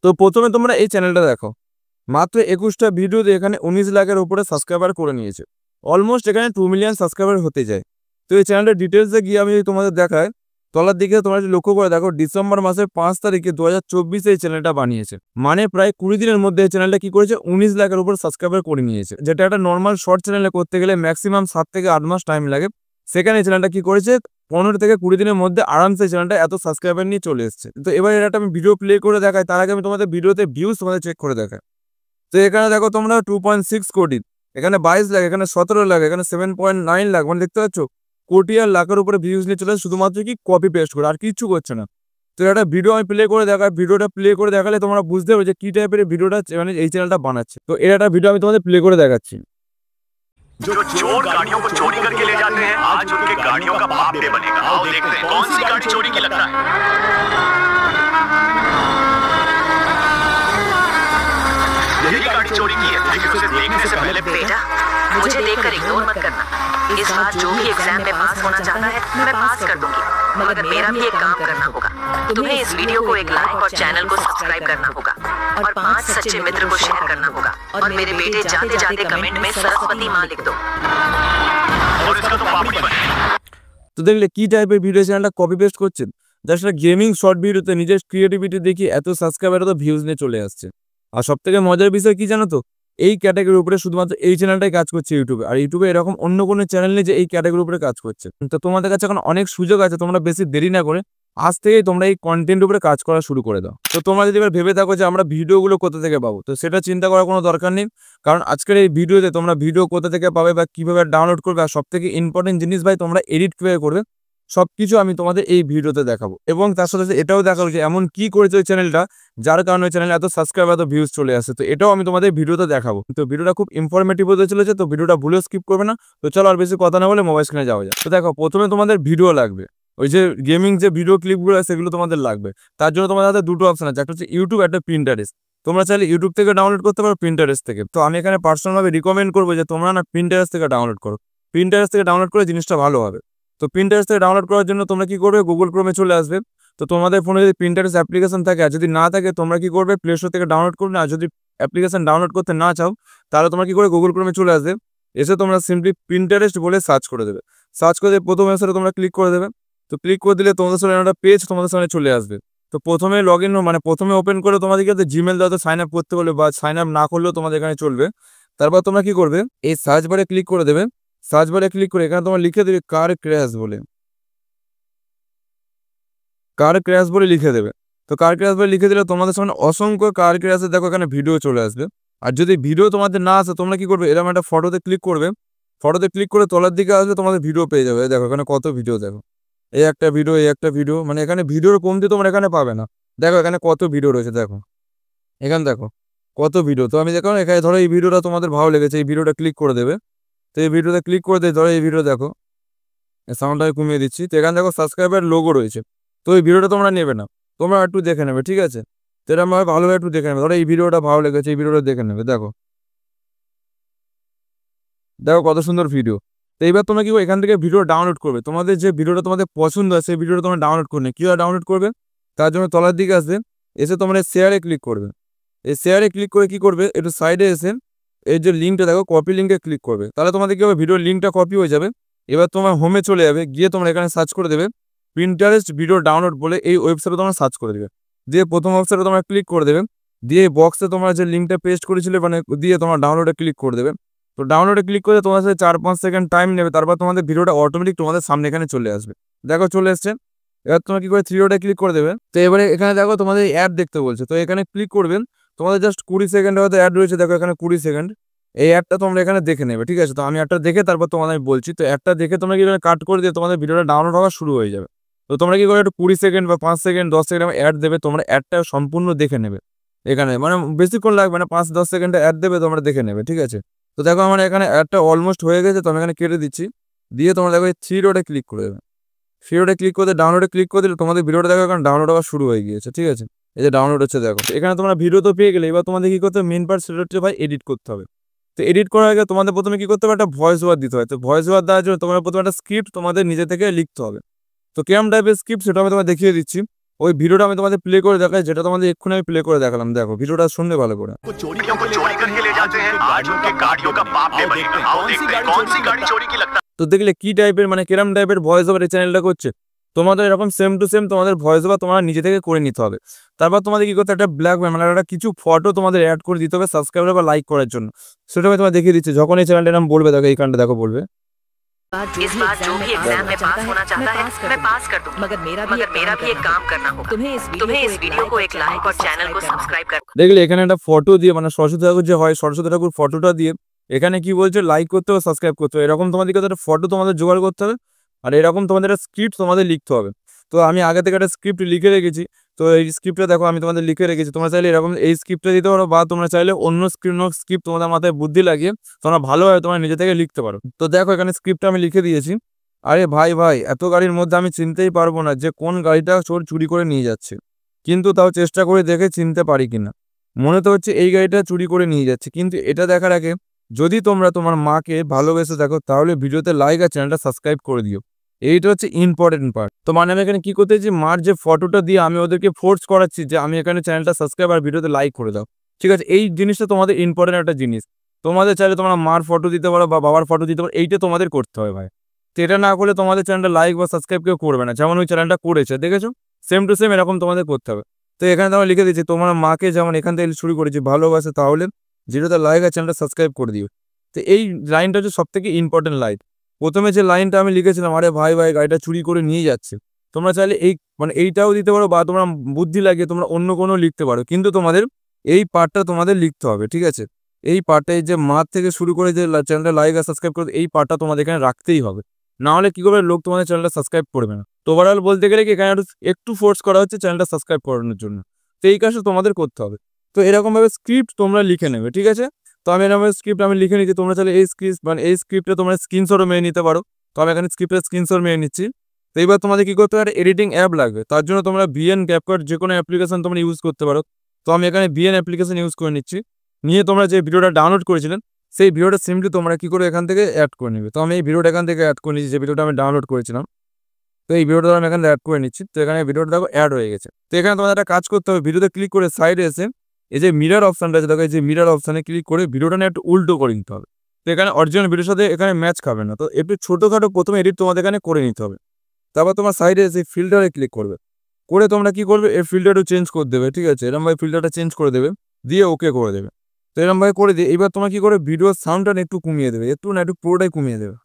তো প্রথমে তোমরা এই চ্যানেলটা দেখো, মাত্র 21টা ভিডিওতে এখানে 19 লাখের উপরে সাবস্ক্রাইবার করে নিয়েছে। অলমোস্ট এখানে 2 মিলিয়ন সাবস্ক্রাইবার হতে যায়। তো এই চ্যানেলটার ডিটেলসে গিয়ে আমি তোমাদের দেখাই। তলার দিকে তোমরা যদি লক্ষ্য করে দেখো, ডিসেম্বর মাসের 5 তারিখে 2024 এই চ্যানেলটা বানিয়েছে। মানে প্রায় 20 দিনের মধ্যে এই চ্যানেলটা কি করেছে, 19 লাখের উপর সাবস্ক্রাইবার করে নিয়েছে। যেটা একটা নর্মাল শর্ট চ্যানেলে করতে গেলে ম্যাক্সিমাম 7 থেকে 8 মাস টাইম লাগে। সেখানে এই চ্যানেলটা কি করেছে, 15 থেকে 20 দিনের মধ্যে আরামসে চ্যানেলটা এত সাবস্ক্রাইবার নিয়ে চলে এসেছে। তো এবার এটা আমি ভিডিও প্লে করে দেখাই, তার আগে আমি তোমাদের ভিডিওতে ভিউজ তোমাদের চেক করে দেখাই। তো এখানে দেখো তোমরা 2.6 কোটি, এখানে 22 লাখ, এখানে 17 লাখ, এখানে 7.9 লাখ, মানে দেখতে পাচ্ছ কোটি আর লাখের উপরে ভিউজ নিয়ে চলে শুধুমাত্র কি কপি পেস্ট করে, আর কিচ্ছু করছে না। তো একটা ভিডিও আমি প্লে করে দেখাই, ভিডিওটা প্লে করে দেখালে তোমরা বুঝতে পারবে যে কি টাইপের ভিডিওটা মানে এই চ্যানেলটা বানাচ্ছে। তো এর একটা ভিডিও আমি তোমাদের প্লে করে দেখাচ্ছি। जो चोर गाड़ियों को चोरी करके ले जाते हैं, आज उनके गाड़ियों का बाप डे बनेगा। आओ देखते हैं कौन सी गाड़ी चोरी की लगता है। यही गाड़ी चोरी की है, लेकिन उसे देखने से पहले बेटा मुझे देखकर इग्नोर मत करना। इस बार जो भी एग्जाम में पास होना चाहता है मैं पास कर दूंगी, मगर मेरा भी एक काम करना होगा। तुम्हें इस वीडियो को एक लाइक और चैनल को सब्सक्राइब करना होगा और 5 सच्चे मित्र को शेयर करना होगा और मेरे बेटे जाते जाते कमेंट में सरस्वती माँ लिख दो और इसका तो बाप ही बनेगा। তো দেখলে কি টাইপের ভিডিও চ্যানেলটা কপি পেস্ট করছেন, জাস্ট একটা গেমিং শর্ট ভিডিওতে নিজের ক্রিয়েটিভিটি দেখিয়ে এত সাবস্ক্রাইবার এত ভিউজ নিয়ে চলে আসছে। আর সব থেকে মজার বিষয় কি জানো তো, এই ক্যাটাগরির উপরে শুধুমাত্র এই চ্যানেলটাই কাজ করছে ইউটিউবে, আর ইউটিউবে এরকম অন্য কোনো চ্যানেল নেই যে এই ক্যাটাগরির উপরে কাজ করছে। তো তোমাদের কাছে এখন অনেক সুযোগ আছে, তোমরা বেশি দেরি না করে আজ থেকেই তোমরা এই কন্টেন্ট উপরে কাজ করা শুরু করে দাও। তো তোমরা যদি এবার ভেবে থাকো যে আমরা ভিডিওগুলো কোথা থেকে পাবো, তো সেটা চিন্তা করার কোনো দরকার নেই, কারণ আজকের এই ভিডিওতে তোমরা ভিডিও কোথা থেকে পাবে বা কিভাবে ডাউনলোড করবে, আর সব থেকে ইম্পর্টেন্ট জিনিস ভাই তোমরা এডিট কিভাবে করবে, সবকিছু আমি তোমাদের এই ভিডিওতে দেখাবো। এবং তার সাথে এটাও দেখাবো যে এমন কি করেছে ওই চ্যানেলটা যার কারণে ওই চ্যানেলে এত সাবস্ক্রাইব এত ভিউজ চলে আসে। তো এটাও আমি তোমাদের ভিডিওতে দেখাবো। তো ভিডিওটা খুব ইনফরমেটিভ হতে চলেছে, তো ভিডিওটা ভুলেও স্কিপ করবে না। তো চলো আর বেশি কথা না বলে মোবাইল স্ক্রিনে যাওয়া যায়। তো দেখো প্রথমে তোমাদের ভিডিও লাগবে, ওই যে গেমিং যে ভিডিও ক্লিপগুলো আছে সেগুলো তোমাদের লাগবে। তার জন্য তোমাদের হাতে দুটো অপশন আছে, একটা হচ্ছে ইউটিউব, একটা পিন্টারেস্ট। তোমরা চাইলে ইউটিউব থেকে ডাউনলোড করতে পারো, পিন্টারেস্ট থেকে। তো আমি এখানে পার্সোনালভাবে রিকমেন্ড করবো যে তোমরা না পিন্টারেস্ট থেকে ডাউনলোড করো। পিন্টারেস্ট থেকে ডাউনলোড করে জিনিসটা ভালো হবে। তো পিন্টারেস্ট থেকে ডাউনলোড করার জন্য তোমরা কি করবে, গুগল ক্রোমে চলে আসবে। তো তোমাদের ফোনে যদি পিন্টারেস্ট অ্যাপ্লিকেশন থাকে, আর যদি না থাকে তোমরা কি করবে, প্লে স্টোর থেকে ডাউনলোড করবে। আর যদি অ্যাপ্লিকেশন ডাউনলোড করতে না চাও তাহলে তোমরা কি করে, গুগল ক্রোমে চলে আসবে, এসে তোমরা সিম্পলি পিন্টারেস্ট বলে সার্চ করে দেবে। সার্চ করে প্রথম ওয়েবসাইটে তোমরা ক্লিক করে দেবে। তো ক্লিক করে দিলে তোমাদের সামনে একটা পেজ তোমাদের সামনে চলে আসবে। তো প্রথমে লগ ইন মানে প্রথমে ওপেন করে তোমাদেরকে জিমেল দাও সাইন আপ করতে বলে, বা সাইন আপ না করলেও তোমাদের এখানে চলবে। তারপর তোমরা কি করবে, এই সার্চ বারে ক্লিক করে দেবে। সার্চ বারে ক্লিক করে এখানে তোমরা লিখে দেবে কার ক্র্যাশ বলে, কার ক্র্যাশ বলে লিখে দেবে। তো কার ক্র্যাশ বলে লিখে দিলে তোমাদের সামনে অসংখ্য কার ক্র্যাশে দেখো এখানে ভিডিও চলে আসবে। আর যদি ভিডিও তোমাদের না আসে তোমরা কি করবে, এরকম একটা ফটোতে ক্লিক করবে। ফটোতে ক্লিক করে তলার দিকে আসবে, তোমাদের ভিডিও পেয়ে যাবে। দেখো এখানে কত ভিডিও, দেখো এই একটা ভিডিও, এই একটা ভিডিও, মানে এখানে ভিডিওর কমতি তোমরা এখানে পাবে না। দেখো এখানে কত ভিডিও রয়েছে, দেখো এখানে দেখো কত ভিডিও। তো আমি দেখো এখানে ধরো এই ভিডিওটা তোমাদের ভালো লেগেছে, এই ভিডিওটা ক্লিক করে দেবে। তো এই ভিডিওতে ক্লিক করে দিয়ে ধরো এই ভিডিও দেখো, সাউন্ডটা আমি কমিয়ে দিচ্ছি। তো এখানে দেখো সাবস্ক্রাইবার লোগো রয়েছে। তো এই ভিডিওটা তোমরা নেবে না, তোমরা একটু দেখে নেবে, ঠিক আছে। তো এটা আমার ভালোভাবে একটু দেখে নেবে। ধরো এই ভিডিওটা ভালো লেগেছে, এই ভিডিওটা দেখে নেবে। দেখো দেখো কত সুন্দর ভিডিও। তো এইবার তোমরা কি এখান থেকে ভিডিও ডাউনলোড করবে, তোমাদের যে ভিডিওটা তোমাদের পছন্দ হয় সেই ভিডিওটা তোমরা ডাউনলোড করবে। কীভাবে ডাউনলোড করবে, তার জন্য তলার দিকে আসবে, এসে তোমরা শেয়ারে ক্লিক করবে। এই শেয়ারে ক্লিক করে কি করবে, একটু সাইডে এসে এই যে লিঙ্কটা দেখো কপি লিঙ্কে ক্লিক করবে। তাহলে তোমাদের কি হবে, ভিডিওর লিঙ্কটা কপি হয়ে যাবে। এবার তোমার হোমে চলে যাবে, গিয়ে তোমরা এখানে সার্চ করে দেবে পিন্টারেস্ট ভিডিও ডাউনলোড বলে, এই ওয়েবসাইটে তোমরা সার্চ করে দেবে। দিয়ে প্রথম ওয়েবসাইটে তোমরা ক্লিক করে দেবে, দিয়ে বক্সে তোমরা যে লিঙ্কটা পেস্ট করেছিলে মানে দিয়ে তোমরা ডাউনলোডে ক্লিক করে দেবে। তো ডাউনলোডে ক্লিক করে তোমার সাথে 4-5 সেকেন্ড টাইম নেবে, তারপর তোমাদের ভিডিওটা অটোমেটিক তোমাদের সামনে এখানে চলে আসবে। দেখো চলে এসছে। এবার তোমরা কি করে 3 ডটে ক্লিক করে দেবে। তো এবারে এখানে দেখো তোমাদের অ্যাড দেখতে বলছে, তো এখানে ক্লিক করবেন। তোমাদের জাস্ট 20 সেকেন্ড হয়তো অ্যাড রয়েছে, দেখো এখানে 20 সেকেন্ড। এই অ্যাডটা তোমরা এখানে দেখে নেবে, ঠিক আছে। তো আমি একটা দেখে তারপর তোমাদের আমি বলছি। তো একটা দেখে তোমরা কি কাট করে দিয়ে তোমাদের ভিডিওটা ডাউনলোড হওয়া শুরু হয়ে যাবে। তো তোমরা কি করে একটু 20 সেকেন্ড বা 5 সেকেন্ড 10 সেকেন্ড অ্যাড দেবে, তোমরা অ্যাডটা সম্পূর্ণ দেখে নেবে। এখানে মানে বেশিক্ষণ লাগবে না, 5-10 সেকেন্ডে অ্যাড দেবে, তোমরা দেখে নেবে, ঠিক আছে। তো দেখো আমার এখানে অ্যাডটা অলমোস্ট হয়ে গেছে, তো আমি এখানে কেটে দিচ্ছি। দিয়ে তোমরা দেখো এই 3 ডটে ক্লিক করে দেবে। 3 ডটে ক্লিক করে ডাউনলোডে ক্লিক করে দিলে তোমাদের ভিডিওটা দেখো এখন ডাউনলোড হওয়া শুরু হয়ে গিয়েছে, ঠিক আছে। এই যে ডাউনলোড হচ্ছে দেখো। এখানে তোমরা ভিডিও তো পেয়ে গেলে, এবার তোমাদের কি করতে হবে, মেন পার্ট সেটা হচ্ছে ভাই এডিট করতে হবে। তো এডিট করার আগে তোমাদের প্রথমে কি করতে হবে, একটা ভয়েস ওভার দিতে হয়। তো ভয়েস ওভার দেওয়ার জন্য তোমরা প্রথমে একটা স্ক্রিপ্ট তোমাদের নিজে থেকে লিখতে হবে। তো কেমন টাইপের স্ক্রিপ্ট সেটা আমি তোমাকে দেখিয়ে দিচ্ছি। ওই ভিডিওটা আমি তোমাদের প্লে করে দেখাই, যেটা তোমাদের এক্ষুনি আমি প্লে করে দেখালাম। দেখো ভিডিওটা শুনলে ভালো করে। गाड़ियों को चोरी करके ले जाते हैं, आज उनके गाड़ियों का बाप भी बनेगा। आओ देखते हैं कौन सी गाड़ी चोरी की लगता है। তো দেখলে কি টাইপের মানে কিরম টাইপের ভয়েস ওভার এই চ্যানেলটা করছে। তোমাদের এরকম সেম টু সেম তোমাদের ভয়েস ওভার তোমরা নিজে থেকে করে নিতে হবে। তারপর তোমাদের কি করতে, একটা ব্ল্যাক মানে একটা কিছু ফটো তোমাদের অ্যাড করে দিতে হবে সাবস্ক্রাইবার বা লাইক করার জন্য। সেটা আমি তোমাদের দেখিয়ে দিচ্ছি। যখন এই চ্যানেলটার নাম বলবে, দেখো এইখানটা দেখো বলবে, इस बार जो भी एग्जाम में पास होना चाहता है मैं पास कर दूंगा, मगर मेरा भी एक काम करना होगा। तुम्हें इस वीडियो को एक लाइक और चैनल को सब्सक्राइब कर। দেখলে এখানে একটা ফটো দিয়ে মানে সরস্বতী ঠাকুর যে হয় সরস্বতী ঠাকুর ফটোটা দিয়ে এখানে কি বলছে, লাইক করতে হবে, সাবস্ক্রাইব করতে হবে। এরকম তোমাদেরকে একটা ফটো তোমাদের জোগাড় করতে হবে, আর এরকম তোমাদের একটা স্ক্রিপ্ট তোমাদের লিখতে হবে। তো আমি আগে থেকে একটা স্ক্রিপ্ট লিখে রেখেছি। তো এই স্ক্রিপ্টটা দেখো আমি তোমাদের লিখে রেখেছি। তোমরা চাইলে এরকম এই স্ক্রিপ্টটা দিতে পারো, বা তোমরা চাইলে অন্য স্ক্রিপ্ট তোমাদের মাথায় বুদ্ধি লাগিয়ে তোমরা ভালোভাবে তোমরা নিজে থেকে লিখতে পারো। তো দেখো এখানে স্ক্রিপ্টটা আমি লিখে দিয়েছি। আরে ভাই এত গাড়ির মধ্যে আমি চিনতেই পারবো না যে কোন গাড়িটা চোর চুরি করে নিয়ে যাচ্ছে, কিন্তু তাও চেষ্টা করে দেখে চিনতে পারি কিনা। মনে তো হচ্ছে এই গাড়িটা চুরি করে নিয়ে যাচ্ছে, কিন্তু এটা দেখার আগে যদি তোমরা তোমার মাকে ভালোবেসে দেখো তাহলে ভিডিওতে লাইক আর চ্যানেলটা সাবস্ক্রাইব করে দিও। এইটা হচ্ছে ইম্পর্টেন্ট পার্ট। তো মানে আমি এখানে কি করতেছি, মার যে ফটোটা দিয়ে আমি ওদেরকে ফোর্স করাচ্ছি যে আমি এখানে চ্যানেলটা সাবস্ক্রাইব আর ভিডিওতে লাইক করে দাও। ঠিক আছে, এই জিনিসটা তোমাদের ইম্পর্টেন্ট একটা জিনিস। তোমাদের চাইলে তোমরা মার ফটো দিতে পারো বা বাবার ফটো দিতে পারো, এইটা তোমাদের করতে হবে ভাই। তো এটা না করলে তোমাদের চ্যানেলটা লাইক বা সাবস্ক্রাইব কেউ করবে না। যেমন ওই চ্যানেলটা করেছে দেখেছো, সেম টু সেম এরকম তোমাদের করতে হবে। তো এখানে তোমরা লিখে দিচ্ছি তোমার মাকে যেমন এখান থেকে শুরু করেছি ভালোবাসে, তাহলে ভিডিওতে লাইক আর চ্যানেলটা সাবস্ক্রাইব করে দিও। তো এই লাইনটা হচ্ছে সব থেকে ইম্পর্টেন্ট লাইন। প্রথমে যে লাইনটা আমি লিখেছিলাম, আরে ভাই গাড়িটা চুরি করে নিয়ে যাচ্ছে, তোমরা চাইলে এই মানে এইটাও দিতে পারো, বা তোমরা বুদ্ধি লাগিয়ে তোমরা অন্য কোনো লিখতে পারো, কিন্তু তোমাদের এই পার্টটা তোমাদের লিখতে হবে। ঠিক আছে, এই পার্টে যে মার থেকে শুরু করে যে চ্যানেলটা লাইক আর সাবস্ক্রাইব করে, এই পার্টটা তোমাদের এখানে রাখতেই হবে। না হলে কি করবে, লোক তোমাদের চ্যানেলটা সাবস্ক্রাইব করবে না। তো ওভারঅল বলতে গেলে কি এখানে একটু ফোর্স করা হচ্ছে চ্যানেলটা সাবস্ক্রাইব করানোর জন্য। তো এই কাজটা তোমাদের করতে হবে। তো এরকমভাবে স্ক্রিপ্ট তোমরা লিখে নেবে। ঠিক আছে, তো আমি এরকম স্ক্রিপ্ট আমি লিখে নিচ্ছি। তোমরা চাইলে এই স্ক্রিপ্টে তোমরা স্ক্রিনশটও মেরে নিতে পারো। তো আমি এখানে স্ক্রিপ্টের স্ক্রিনশট মেরে নিচ্ছি। তো এইবার তোমাদের কি করতে পারে, এডিটিং অ্যাপ লাগবে। তার জন্য তোমরা VN ক্যাপকাট যে কোনো অ্যাপ্লিকেশন তোমরা ইউজ করতে পারো। তো আমি এখানে VN অ্যাপ্লিকেশন ইউজ করে নিচ্ছি। নিয়ে তোমরা যে ভিডিওটা ডাউনলোড করেছিলেন সেই ভিডিওটা সিম্পলি তোমরা কি করে এখান থেকে অ্যাড করে নেবে। তো আমি এই ভিডিওটা এখান থেকে অ্যাড করে নিচ্ছি, যে ভিডিওটা আমি ডাউনলোড করেছিলাম। তো এই ভিডিওটা আমি এখানে অ্যাড করে নিচ্ছি। তো এখানে ভিডিওটা দেখো অ্যাড হয়ে গেছে। তো এখানে তোমাদের একটা কাজ করতে হবে, ভিডিওতে ক্লিক করে সাইডে এসে এই যে মিরর অপশানটা আছে দেখো, এই যে মিরর অপশানে ক্লিক করে ভিডিওটা নিয়ে একটু উল্টো করে নিতে হবে। তো এখানে অরিজিনাল ভিডিওর সাথে এখানে ম্যাচ খাবে না। তো একটু ছোটোখাটো প্রথমে এডিট তোমাদের এখানে করে নিতে হবে। তারপর তোমার সাইডে এসে ফিল্টারে ক্লিক করবে, করে তোমরা কি করবে, এই ফিল্টারটা চেঞ্জ করে দেবে। ঠিক আছে, এরকমভাবে ফিল্টারটা চেঞ্জ করে দেবে, দিয়ে ওকে করে দেবে। তো এরকমভাবে করে দিয়ে এবার তোমরা কি করে, ভিডিওর সাউন্ডটা একটু কমিয়ে দেবে, একটু পুরোটাই কমিয়ে দেবে।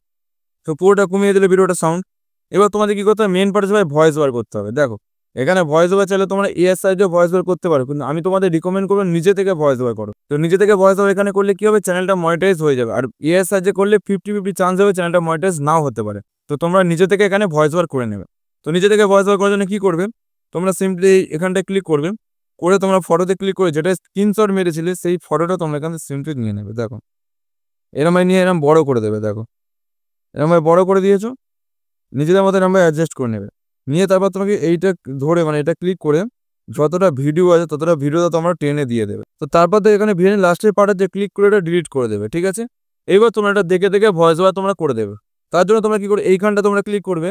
তো পুরোটা কমিয়ে দিলে ভিডিওটা সাউন্ড। এবার তোমাদের কি করতে হবে, মেন পার্ট হিসেবে ভয়েস ওভার করতে হবে। দেখো এখানে ভয়েস ওভার চাইলে তোমরা এআই সাইডে ভয়েস ওভার করতে পারো, কিন্তু আমি তোমাদের রিকমেন্ড করবো নিজে থেকে ভয়েস ওভার করো। তো নিজে থেকে ভয়েস ওভার এখানে করলে কি হবে, চ্যানেলটা মনিটাইজ হয়ে যাবে। আর এআই সাইডে করলে 50-50 চান্স হবে চ্যানেলটা মনিটাইজ নাও হতে পারে। তো তোমরা নিজে থেকে এখানে ভয়েস ওভার করে নেবে। তো নিজে থেকে ভয়েস ওভার করার জন্য কি করবে, তোমরা সিম্পলি এখানটায় ক্লিক করবে, করে তোমরা ফটোতে ক্লিক করে যেটা স্ক্রিনশট মেরেছিলে সেই ফটোটা তোমরা এখানে সিম্পলি নিয়ে নেবে। দেখো এরম নিয়ে এরম বড় করে দেবে। দেখো এরমভাবে বড় করে দিয়েছো, নিজেদের মতো এরমভাবে অ্যাডজাস্ট করে নেবে। নিয়ে তারপর তোমাকে এইটা ধরে মানে এটা ক্লিক করে যতটা ভিডিও আছে ততটা ভিডিওটা তোমরা টেনে দিয়ে দেবে। তো তারপর তো এখানে ভিডিও লাস্টের পার্টে যে ক্লিক করে এটা ডিলিট করে দেবে। ঠিক আছে, এবার তোমরা এটা দেখে দেখে ভয়েস ওভার তোমরা করে দেবে। তার জন্য তোমরা কি করে, এইখানটা তোমরা ক্লিক করবে,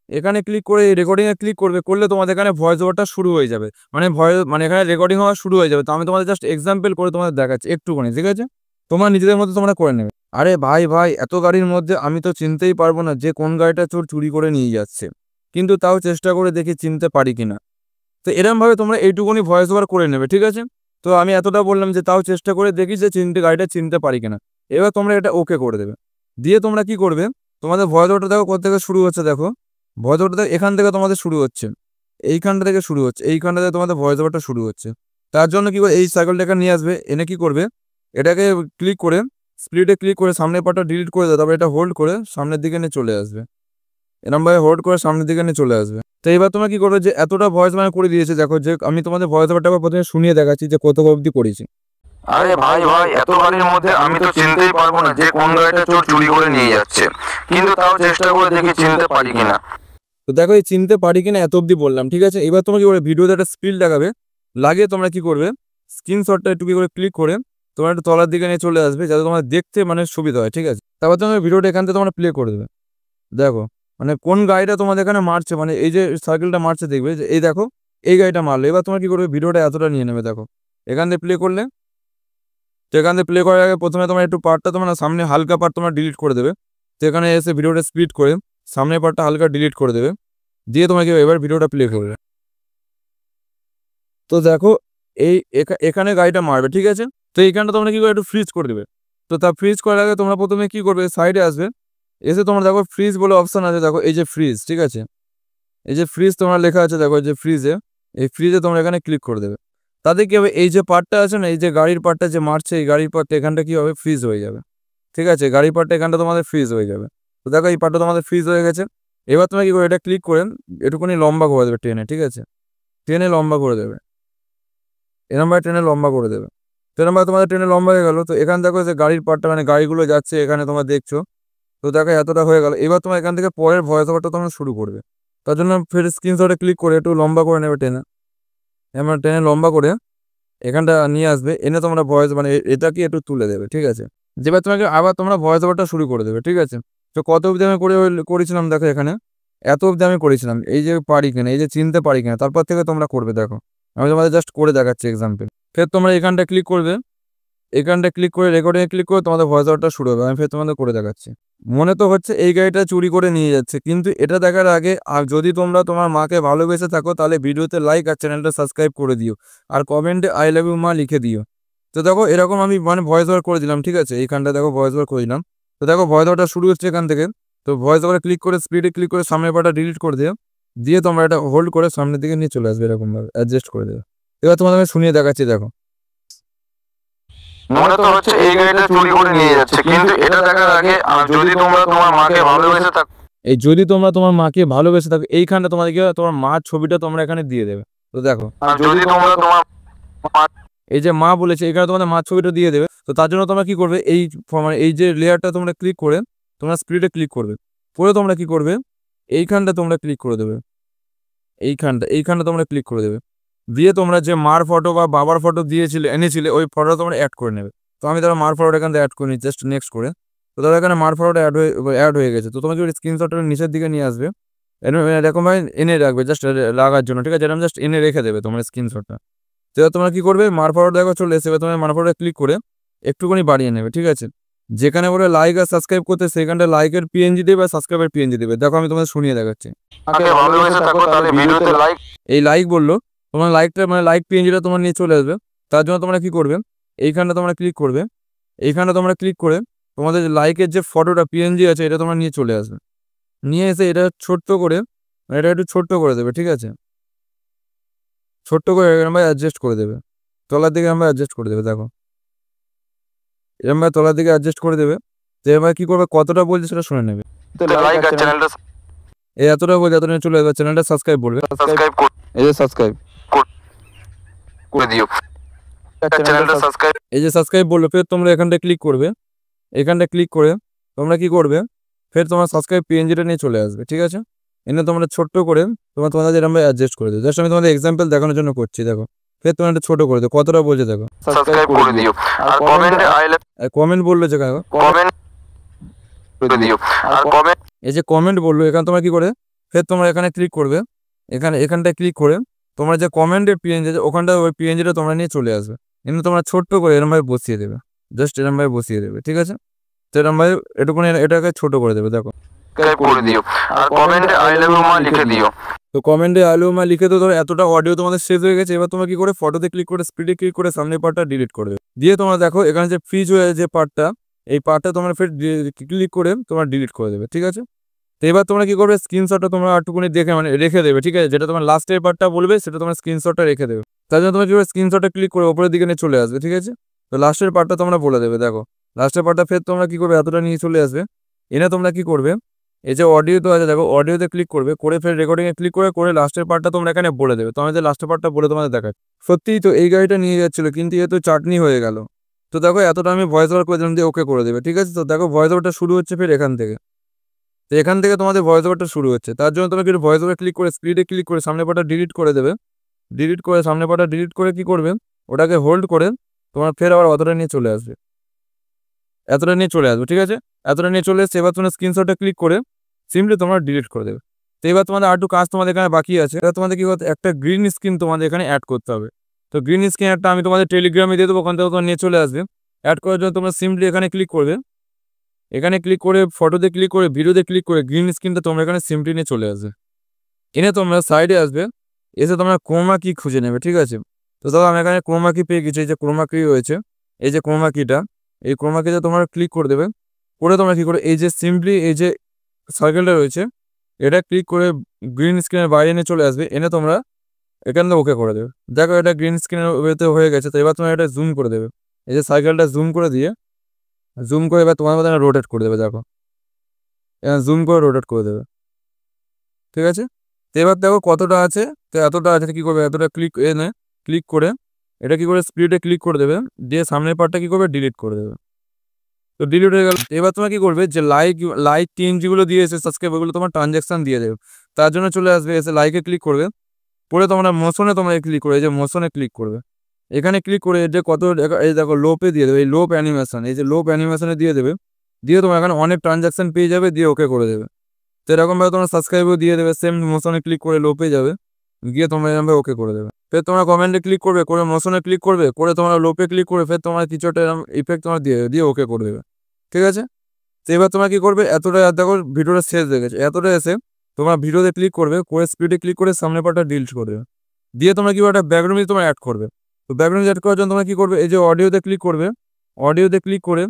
এখানে ক্লিক করে এই রেকর্ডিংয়ে ক্লিক করবে, করলে তোমাদের এখানে ভয়েস ওভারটা শুরু হয়ে যাবে। মানে এখানে রেকর্ডিং হওয়া শুরু হয়ে যাবে। তো আমি তোমাদের জাস্ট এক্সাম্পল করে তোমাদের দেখাচ্ছি একটুখানি। ঠিক আছে, তোমরা নিজেদের মতো তোমরা করে নেবে। আরে ভাই এত গাড়ির মধ্যে আমি তো চিনতেই পারবো না যে কোন গাড়িটা চোর চুরি করে নিয়ে যাচ্ছে, কিন্তু তাও চেষ্টা করে দেখি চিনতে পারি কিনা। তো এরমভাবে তোমরা এইটুকুনি ভয়েস ওভার করে নেবে। ঠিক আছে, তো আমি এতটা বললাম যে তাও চেষ্টা করে দেখি যে গাড়িটা চিনতে পারি কিনা। এবার তোমরা এটা ওকে করে দেবে। দিয়ে তোমরা কি করবে, তোমাদের ভয়েস ওভারটা দেখো কোথা থেকে শুরু হচ্ছে। দেখো ভয়েস ওভারটা এখান থেকে তোমাদের শুরু হচ্ছে, এইখানটা থেকে শুরু হচ্ছে, এইখানটা থেকে তোমাদের ভয়েস ওভারটা শুরু হচ্ছে। তার জন্য কি করে, এই সাইকেলটাকে নিয়ে আসবে, এনে কি করবে, এটাকে ক্লিক করে স্প্লিটে ক্লিক করে সামনের পার্টটা ডিলিট করে দেবে। তারপর এটা হোল্ড করে সামনের দিকে নিয়ে চলে আসবে, এরমভাবে হোল্ড করে সামনের দিকে নিয়ে চলে আসবে। তো এবার তোমরা কি করবে, যে এতটা ভয়েস মানে করে দিয়েছে। দেখো যে আমি তোমাদের ভয়েস ওভারটা প্রথমে শুনিয়ে দেখাচ্ছি যে কত অবধি করেছি। আরে ভাই এত গাড়ির মধ্যে আমি তো চিনতেই পারবো না যে কোন গাড়িটা চোর চুরি করে নিয়ে যাচ্ছে, কিন্তু তাও চেষ্টা করে দেখি চিনতে পারি কিনা। তো দেখো এই চিনতে পারি কিনা এত অবধি বললাম। ঠিক আছে, এবার তোমরা কি করে, ভিডিওতে একটা স্পিড লাগাবে, লাগিয়ে তোমরা কি করবে, স্ক্রিনশটটা একটু কি করে ক্লিক করে তোমরা একটু তলার দিকে নিয়ে চলে আসবে, যাতে তোমার দেখতে মানে সুবিধা হয়। ঠিক আছে, তারপর তোমরা ভিডিওটা এখান থেকে তোমরা প্লে করে দেবে। দেখো মানে কোন গাড়িটা তোমাদের এখানে মারছে, মানে এই যে সার্কেলটা মারছে দেখবে যে এই দেখো এই গাড়িটা মারলো। এবার তোমার কি করবে, ভিডিওটা এতটা নিয়ে নেবে। দেখো এখান থেকে প্লে করলে, তো এখান থেকে প্লে করার আগে প্রথমে তোমার একটু পার্টটা তোমার সামনে হালকা পার্ট তোমরা ডিলিট করে দেবে। তো এখানে এসে ভিডিওটা স্পিড করে সামনের পার্টটা হালকা ডিলিট করে দেবে, দিয়ে তোমাকে এবার ভিডিওটা প্লে করবে। তো দেখো এই এখানে গাড়িটা মারবে, ঠিক আছে। তো এইখানটা তোমরা কি করে একটু ফ্রিজ করে দেবে। তো তা ফ্রিজ করার আগে তোমরা প্রথমে কি করবে, সাইডে আসবে, এসে তোমরা দেখো ফ্রিজ বলে অপশন আছে, দেখো এই যে ফ্রিজ, ঠিক আছে, এই যে ফ্রিজ তোমরা লেখা আছে, দেখো এই যে ফ্রিজে, এই ফ্রিজে তোমরা এখানে ক্লিক করে দেবে। তাতে কি হবে, এই যে পার্টটা আছে না, এই যে গাড়ির পার্টটা যে মারছে, এই গাড়ির পার্টটা এখানটা কি হবে, ফ্রিজ হয়ে যাবে, ঠিক আছে। গাড়ির পার্টটা এখানটা তোমাদের ফ্রিজ হয়ে যাবে। তো দেখো এই পার্টটা তোমাদের ফ্রিজ হয়ে গেছে। এবার তোমরা কি করে, এটা ক্লিক করে একটুখানি লম্বা করে দেবে টেনে, ঠিক আছে, টেনে লম্বা করে দেবে, এরমভাবে টেনে লম্বা করে দেবে। তো এরমভাবে তোমাদের টেনে লম্বা হয়ে গেল। তো এখান দেখো যে গাড়ির পার্টটা মানে গাড়িগুলো যাচ্ছে এখানে তোমরা দেখছো। তো দেখো এতটা হয়ে গেল। এবার তোমার এখান থেকে পরের ভয়েস ওভারটা তোমরা শুরু করবে। তার জন্য ফের স্ক্রিনশটে ক্লিক করে একটু লম্বা করে নেবে টেনে, এবার টেনে লম্বা করে এখানটা নিয়ে আসবে, এনে তোমরা ভয়েস মানে এটা কি একটু তুলে দেবে, ঠিক আছে। যেবার তোমাকে আবার তোমরা ভয়েস ওভারটা শুরু করে দেবে, ঠিক আছে। তো কত অবধি আমি করেছিলাম দেখো এখানে, এত অবধি আমি করেছিলাম, এই যে পারি কিনা, এই যে চিনতে পারি কিনা, তারপর থেকে তোমরা করবে। দেখো আমি তোমাদের জাস্ট করে দেখাচ্ছি এক্সাম্পল। ফের তোমরা এখানটা ক্লিক করবে, এখানটা ক্লিক করে রেকর্ডিংয়ে ক্লিক করে তোমাদের ভয়েস ওভারটা শুরু হবে। আমি ফের তোমাদের করে দেখাচ্ছি। মনে তো হচ্ছে এই গাড়িটা চুরি করে নিয়ে যাচ্ছে, কিন্তু এটা দেখার আগে আর যদি তোমরা তোমার মাকে ভালোবেসে থাকো তাহলে ভিডিওতে লাইক আর চ্যানেলটা সাবস্ক্রাইব করে দিও, আর কমেন্টে আই লাভ ইউ মা লিখে দিও। তো দেখো এরকম আমি মানে ভয়েস ওভার করে দিলাম, ঠিক আছে, এইখানটা দেখো ভয়েস ওভার করে দিলাম। তো দেখো ভয়েস ওভারটা শুরু হচ্ছে এখান থেকে। তো ভয়েস ওভারে ক্লিক করে স্পিডে ক্লিক করে সামনের পাটা ডিলিট করে দিও, দিয়ে তোমরা এটা হোল্ড করে সামনের দিকে নিয়ে চলে আসবে, এরকমভাবে অ্যাডজাস্ট করে দেবে। এবার তোমাদের আমি শুনিয়ে দেখাচ্ছি। দেখো মনে তো হচ্ছে এই গাড়িটা চুরি করে নিয়ে যাচ্ছে, কিন্তু এটা দেখার আগে যদি তোমরা তোমার মাকে ভালোবেসে থাকো, এই যদি তোমরা তোমার মাকে ভালোবেসে থাকো, এইখানটা তোমাদেরকে তোমার মার ছবিটা তোমরা এখানে দিয়ে দেবে। তো দেখো যদি তোমরা তোমার এই যে মা বলেছে, এখানে তোমাদের মার ছবিটা দিয়ে দেবে। তো তার জন্য তোমরা কি করবে, এই মানে এই যে লেয়ারটা তোমরা ক্লিক করে তোমরা স্প্লিটে ক্লিক করবে, করে তোমরা কি করবে, এইখানটা তোমরা ক্লিক করে দেবে, এইখানটা তোমরা ক্লিক করে দেবে, দিয়ে তোমরা যে মার ফটো বা বাবার ফটো এনেছিলে ওই ফটোটা তোমরা অ্যাড করে নেবে। তো আমি তারা মার ফটোটা এখান থেকে অ্যাড করে নিই, জাস্ট নেক্সট করে। তো তারা এখানে মার ফটোটা অ্যাড হয়ে গেছে। তো তোমাকে স্ক্রিনশটটা নিচের দিকে নিয়ে আসবে, এরকমভাবে এনে রাখবে, জাস্ট লাগার জন্য, ঠিক আছে, এরকম জাস্ট এনে রেখে দেবে তোমার স্ক্রিনশটটা। তো এবার তোমরা কি করবে, মার ফটো দেখো চলে এসে, এবার তোমার মার ফটোটা ক্লিক করে একটুখানি বাড়িয়ে নেবে, ঠিক আছে। যেখানে বলে লাইক আর সাবস্ক্রাইব করতে, সেখানটা লাইকের পিএনজি দেবে আর সাবস্ক্রাইবের পিএনজি দেবে। দেখো আমি তোমাদের শুনিয়ে দেখাচ্ছি। মাকে ভালোবেসে থাকো তাহলে ভিডিওতে লাইক, এই লাইক বললো, তোমার লাইকটা মানে লাইক পিএনজিটা তোমার নিয়ে চলে আসবে। তার জন্য তোমরা কি করবে, এইখানটা তোমরা ক্লিক করবে, এইখানটা তোমরা ক্লিক করে তোমাদের লাইকের যে ফটোটা পিএনজি আছে এটা তোমরা নিয়ে চলে আসবে। নিয়ে এসে এটা ছোট্ট করে, এটা একটু ছোট্ট করে দেবে, ঠিক আছে, ছোট্ট করে এরকমভাবে অ্যাডজাস্ট করে দেবে, তলার দিকে আমরা অ্যাডজাস্ট করে দেবে। দেখো এরকমভাবে তলার দিকে অ্যাডজাস্ট করে দেবে। তো এবার কি করবে, কতটা বলছে সেটা শুনে নেবে। লাইক আর চ্যানেলটা এই এতটা বলছে, এতটা চলে যাবে, চ্যানেলটা সাবস্ক্রাইব বলবে, সাবস্ক্রাইব এই যে সাবস্ক্রাইব করে দিও, চ্যানেলটা সাবস্ক্রাইব, এই যে সাবস্ক্রাইব বললো। ফের তোমরা এখানটা ক্লিক করবে, এখানটা ক্লিক করে তোমরা কি করবে, ফের তোমার সাবস্ক্রাইব পিএনজিটা নিয়ে চলে আসবে, ঠিক আছে। এনে তোমরা ছোট্ট করে তোমাদের এরকম অ্যাডজাস্ট করে দেবে। জাস্ট আমি তোমাদের এক্সাম্পল দেখানোর জন্য করছি। দেখো ফের তোমরা একটা ছোট করে দেবো, কতটা বলছে দেখো, সাবস্ক্রাইব করে দিও, আর কমেন্টে আই লাভ, কমেন্ট বললো যে কমেন্ট করে দিও, আর কমেন্ট, এই যে কমেন্ট বললো, এখানে তোমরা কি করে, ফের তোমরা এখানে ক্লিক করবে, এখানটায় ক্লিক করে তোমরা যে কমেন্টের পিএনজি আছে ওখানটা ওই পিএনজিটা তোমরা নিয়ে চলে আসবে। এমনি তোমরা ছোট্ট করে এরমভাবে বসিয়ে দেবে, জাস্ট এরমভাবে বসিয়ে দেবে, ঠিক আছে। তো এরমভাবে এটুকুনি এটাকে ছোট করে দেবে। দেখো সাবস্ক্রাইব করে দিও, আর কমেন্টে আই লাভ ইউ মা লিখে দিও। তো কমেন্টে আলু মা লিখে তো ধরো এতটা অডিও তোমাদের শেষ হয়ে গেছে। এবার তোমরা কি করে, ফটোতে ক্লিক করে স্পিডে ক্লিক করে সামনের পার্টটা ডিলিট করবে, দিয়ে তোমরা দেখো এখানে যে ফ্রিজ হয়ে যে পার্টটা, এই পার্টটা তোমরা ফের ক্লিক করে তোমরা ডিলিট করে দেবে, ঠিক আছে। তো এবার তোমরা কি করবে, স্ক্রিনশটটা তোমরা একটুকুনি দেখে মানে রেখে দেবে, ঠিক আছে, যেটা তোমার লাস্টের পার্টটা বলবে সেটা তোমার স্ক্রিনশটটা রেখে দেবে। তার জন্য তোমরা কি করবে, স্ক্রিনশটটা ক্লিক করে ওপরের দিকে নিয়ে চলে আসবে, ঠিক আছে। তো লাস্টের পার্টটা তোমরা বলে দেবে। দেখো লাস্টের পার্টটা ফের তোমরা কি করবে, এতটা নিয়ে চলে আসবে, এনে তোমরা কি করবে, এই যে অডিও তো আছে দেখো, অডিওতে ক্লিক করবে, করে ফের রেকর্ডিংয়ে ক্লিক করে লাস্টের পার্টটা তোমরা এখানে বলে দেবে। তো আমি যে লাস্টের পার্টটা বলে তোমাদের দেখাই। সত্যিই তো এই গাড়িটা নিয়ে যাচ্ছিল, কিন্তু এ তো চাটনি হয়ে গেল। তো দেখো এতটা আমি ভয়েস ওভার করে দিলাম, দিয়ে ওকে করে দেবে, ঠিক আছে। তো দেখো ভয়েস ওভারটা শুরু হচ্ছে ফের এখান থেকে। তো এখান থেকে তোমাদের ভয়েস ওভারটা শুরু হচ্ছে। তার জন্য তোমরা কি ভয়েস ওভার ক্লিক করে স্পিডে ক্লিক করে সামনে পাটা ডিলিট করে দেবে, ডিলিট করে সামনে পাটা ডিলিট করে কি করবে, ওটাকে হোল্ড করে তোমার ফের আবার অতটা নিয়ে চলে আসবে, এতটা নিয়ে চলে আসবে, ঠিক আছে। এতটা নিয়ে চলে এসছে। এবার তোমরা স্ক্রিনশটটা ক্লিক করে সিম্পলি তোমরা ডিলিট করে দেবে। তো এবার তোমাদের আর একটু কাজ তোমাদের এখানে বাকি আছে। এবার তোমাদের কি করতে, একটা গ্রিন স্ক্রিন তোমাদের এখানে অ্যাড করতে হবে। তো গ্রিন স্ক্রিন একটা আমি তোমাদের টেলিগ্রামে দিয়ে দেবো, ওখান থেকে তোমার নিয়ে চলে আসবে। অ্যাড করার জন্য তোমরা সিম্পলি এখানে ক্লিক করবে, এখানে ক্লিক করে ফটোতে ক্লিক করে ভিডিওতে ক্লিক করে গ্রিন স্ক্রিনটা তোমরা এখানে সিম্পলি নিয়ে চলে আসবে। এনে তোমরা সাইডে আসবে, এসে তোমরা ক্রোমা কি খুঁজে নেবে, ঠিক আছে। তো দাদা আমি এখানে ক্রোমা কি পেয়ে গেছি, এই যে ক্রোমা কি রয়েছে, এই যে ক্রোমা কিটা, এই ক্রোমা কিতে তোমরা ক্লিক করে দেবে। করে তোমরা কি করে এই যে সিম্পলি এই যে সার্কেলটা রয়েছে এটা ক্লিক করে গ্রিন স্ক্রিনের বাইরে এনে চলে আসবে। এনে তোমরা এখান থেকে ওকে করে দেবে। দেখো এটা গ্রিন স্ক্রিনের ওয়েতে হয়ে গেছে। তো এবার তোমরা এটা জুম করে দেবে, এই যে সাইকেলটা জুম করে দিয়ে জুম করে এবার তোমার মধ্যে রোটেট করে দেবে। দেখো এবার জুম করে রোটেট করে দেবে, ঠিক আছে। তো এবার দেখো কতটা আছে, তো এতটা আছে। কী করবে, এতটা ক্লিক এনে ক্লিক করে এটা কী করে স্পিডে ক্লিক করে দেবে, দিয়ে সামনের পার্টটা কী করবে ডিলিট করে দেবে। তো ডিলিট হয়ে গেল। এবার তোমরা কী করবে, যে লাইক টিএনজিগুলো দিয়েছে সাবস্ক্রাইব, ওগুলো তোমার ট্রানজ্যাকশান দিয়ে দেবে। তার জন্য চলে আসবে, এসে লাইকে ক্লিক করবে, করে তোমরা মোশনে তোমরা ক্লিক করে এই যে মোশনে ক্লিক করবে। এখানে ক্লিক করে যে কত এই দেখো লোপে দিয়ে দেবে, এই লোপ অ্যানিমেশন, এই যে লোপ অ্যানিমেশনে দিয়ে দেবে। দিয়ে তোমরা এখানে অনেক ট্রানজ্যাকশান পেয়ে যাবে, দিয়ে ওকে করে দেবে। তো এরকমভাবে তোমরা সাবস্ক্রাইবও দিয়ে দেবে, সেম মোশনে ক্লিক করে লোপে যাবে, গিয়ে তোমরা এরকমভাবে ওকে করে দেবে। ফের তোমরা কমেন্টে ক্লিক করবে, করে মোশনে ক্লিক করবে, করে তোমরা লোপে ক্লিক করে ফের তোমার কিছু একটা এরকম ইফেক্ট তোমরা দিয়ে ওকে করে দেবে, ঠিক আছে। তো এবার তোমরা কী করবে, এতটা দেখো ভিডিওটা শেষ হয়ে গেছে, এতটা এসে তোমরা ভিডিওতে ক্লিক করবে, করে স্পিডে ক্লিক করে সামনের পার্টটা ডিলিট করে দেবে। দিয়ে তোমরা কি একটা ব্যাকগ্রাউন্ড মিউজিক তোমরা অ্যাড করবে। তো ব্যাকগ্রাউন্ড অ্যাড করার জন্য তোমরা কী করবে, এই যে অডিওতে ক্লিক করবে, অডিওতে ক্লিক করে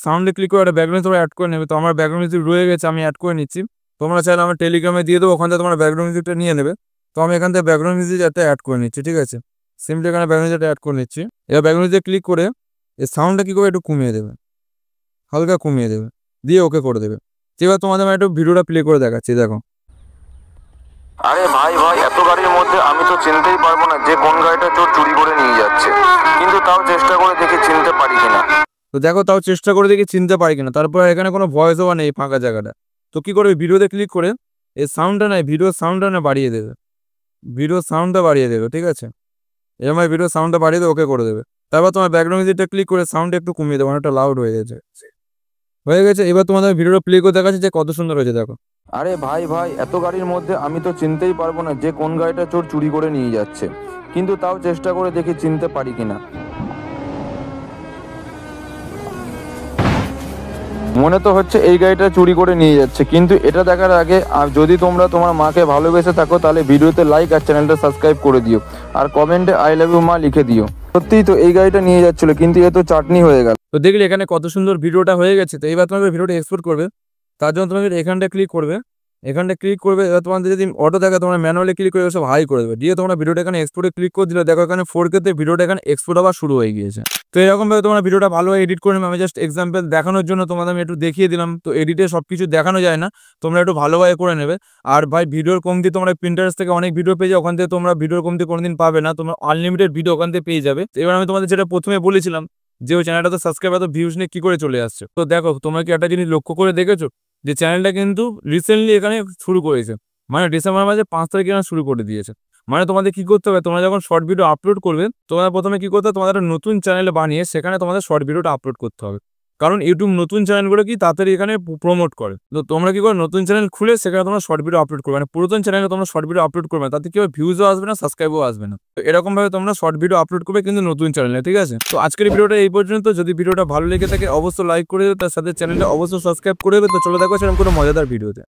সাউন্ডে ক্লিক করে একটা ব্যাকগ্রাউন্ড তোমরা অ্যাড করে নেবে। তো আমার ব্যাকগ্রাউন্ড মিউজিক রয়ে গেছে, আমি অ্যাড করে নিচ্ছি। তোমরা চাইলে আমার টেলিগ্রামে দিয়ে দেবো, ওখান থেকে তোমার ব্যাকগ্রাউন্ড মিউজিকটা নিয়ে নেবে। তো আমি এখান থেকে ব্যাকগ্রাউন্ড মিউজিক একটা অ্যাড করে নিচ্ছি, ঠিক আছে। সিম্পলি এখানে ব্যাকগ্রাউন্ড মিউজিকটা অ্যাড করে নিচ্ছি। এবার ব্যাকগ্রাউন্ড মিউজিক ক্লিক করে এই সাউন্ডটা কী করবে একটু কমিয়ে দেবে, হালকা কমিয়ে দেবে, দিয়ে ওকে করে দেবে। এবার তোমাদের আমি একটু ভিডিওটা প্লে করে দেখাচ্ছি, দেখো। আরে ভাই এত গাড়ির মধ্যে আমি তো চিনতেই পারবো না যে কোন গাড়িটা চোর চুরি করে নিয়ে যাচ্ছে, কিন্তু তাও চেষ্টা করে দেখি চিনতে পারি কিনা। তো দেখো তাও চেষ্টা করে দেখি চিনতে পারি কিনা। তারপর এখানে কোনো ভয়েস ওভার নেই, ফাঁকা জায়গাটা। তো কী করবে, ভিডিওতে ক্লিক করে এই সাউন্ডটা নেই, ভিডিওর সাউন্ডটা না বাড়িয়ে দেবে, ভিডিওর সাউন্ডটা বাড়িয়ে দেবে, ঠিক আছে। এরকম ভিডিওর সাউন্ডটা বাড়িয়ে দেবে, ওকে করে দেবে। তারপর তোমার ব্যাকগ্রাউন্ড মিউজিকটা ক্লিক করে সাউন্ডটা একটু কমিয়ে দেবে, অনেকটা লাউড হয়ে গেছে। এবার তোমাদের ভিডিওটা প্লে করে দেখাচ্ছি যে কত সুন্দর হয়েছে, দেখো। আরে ভাই এত গাড়ির মধ্যে আমি তো চিনতেই পারবো না যে কোন গাড়িটা চোর চুরি করে নিয়ে যাচ্ছে, কিন্তু তাও চেষ্টা করে দেখি চিনতে পারি কিনা। মনে তো হচ্ছে এই গাড়িটা চুরি করে নিয়ে যাচ্ছে, কিন্তু এটা দেখার আগে আর যদি তোমরা তোমার মাকে ভালোবেসে থাকো তাহলে ভিডিওতে লাইক আর চ্যানেলটা সাবস্ক্রাইব করে দিও, আর কমেন্টে আই লাভ ইউ মা লিখে দিও। সত্যিই তো এই গাড়িটা নিয়ে যাচ্ছিল, কিন্তু এ তো চাটনি হয়ে গেল। তো দেখলে এখানে কত সুন্দর ভিডিওটা হয়ে গেছে। তো এবার তোমাকে ভিডিওটা এক্সপোর্ট করবে, তার জন্য তোমাকে এখানটা ক্লিক করবে, এখানটা ক্লিক করবে। এবার তোমাদের যদি অটো থাকে তোমরা ম্যানুয়ালি ক্লিক করে সব হাই করে দেবে, দিয়ে তোমরা ভিডিওটা এখানে এক্সপোর্টে ক্লিক করে দিলে দেখো এখানে 4K তে ভিডিওটা এখানে এক্সপোর্ট হওয়া শুরু হয়ে গিয়েছে। তো এরকমভাবে তোমরা ভিডিওটা ভালোভাবে এডিট করে নেবে। আমি জাস্ট এক্সাম্পল দেখানোর জন্য তোমাদের আমি একটু দেখিয়ে দিলাম। তো এডিটে সব কিছু দেখানো যায় না, তোমরা একটু ভালোভাবে করে নেবে। আর ভাই ভিডিওর কমতি তোমরা প্রিন্টারেস্ট থেকে অনেক ভিডিও পেয়ে যাও, ওখান থেকে তোমরা ভিডিওর কমতি কোনোদিন পাবে না, তোমরা আনলিমিটেড ভিডিও ওখান থেকে পেয়ে যাবে। এবার আমি তোমাদের যেটা প্রথমে বলেছিলাম যে ওই চ্যানেলটা তো সাবস্ক্রাইব এত ভিউজ নিয়ে কী করে চলে আসছে। তো দেখো তোমরা কি একটা জিনিস লক্ষ্য করে দেখেছো যে চ্যানেলটা কিন্তু রিসেন্টলি এখানে শুরু করেছে, মানে ডিসেম্বর মাসে 5 তারিখে এখানে শুরু করে দিয়েছে। মানে তোমাদের কি করতে হবে, তোমরা যখন শর্ট ভিডিও আপলোড করবে তোমরা প্রথমে কি করতে হবে, তোমাদের একটা নতুন চ্যানেল বানিয়ে সেখানে তোমাদের শর্ট ভিডিওটা আপলোড করতে হবে। কারণ ইউটিউব নতুন চ্যানেলগুলো কি তাড়াতাড়ি এখানে প্রমোট করে। তো তোমরা কি করো, নতুন চ্যানেল খুলে সেখানে তোমরা শর্ট ভিডিও আপলোড করবে, মানে পুরাতন চ্যানেলে তোমরা শর্ট ভিডিও আপলোড করবে, তাতে কি হবে ভিউজও আসবে না, সাবস্ক্রাইবও আসবে না। তো এরকমভাবে তোমরা শর্ট ভিডিও আপলোড করবে কিন্তু নতুন চ্যানেলে, ঠিক আছে। তো আজকের ভিডিওটা এই পর্যন্ত। যদি ভিডিওটা ভালো লেগে থাকে অবশ্যই লাইক করে দেবে, তার সাথে চ্যানেলটা অবশ্যই সাবস্ক্রাইব করে দেবে। তো চলো দেখো সেরকম কোনো মজাদার ভিডিওতে।